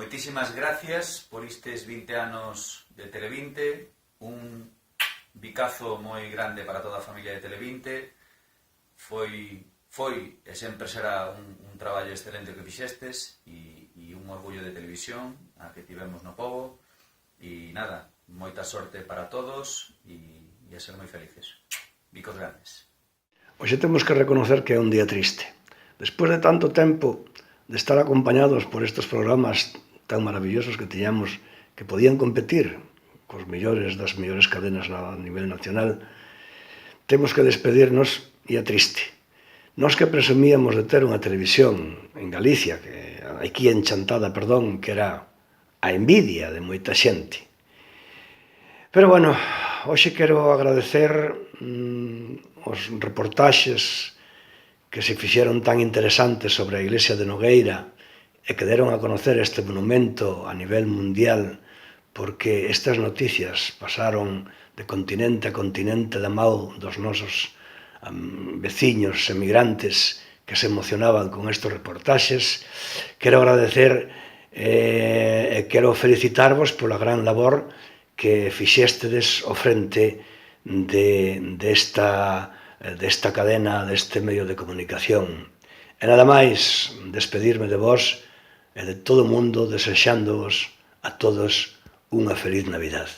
moitísimas gracias por estes 20 anos de Tele20, un bicazo moi grande para toda a familia de Tele20. Foi e sempre será un traballo excelente que fixestes e un orgullo de televisión a que tivemos no pobo. E nada, moita sorte para todos e a ser moi felices. Bicos grandes. Hoxe temos que reconocer que é un día triste. Despois de tanto tempo de estar acompañados por estes programas tan maravillosos que tiñamos, que podían competir cos mellores das mellores cadenas a nivel nacional, temos que despedirnos e é triste. Nós que presumíamos de ter unha televisión en Galicia, que aquí en Chantada, perdón, que era a envidia de moita xente. Pero bueno, hoxe quero agradecer os reportaxes que se fixeron tan interesantes sobre a iglesia de Nogueira e que deron a conocer este monumento a nivel mundial, porque estas noticias pasaron de continente a continente da mao dos nosos veciños emigrantes que se emocionaban con estes reportaxes. Quero agradecer e quero felicitarvos pola gran labor que fixestedes ao frente desta cadena, deste medio de comunicación. E nada máis, despedirme de vos e de todo o mundo, desexándoos a todos unha feliz Navidad.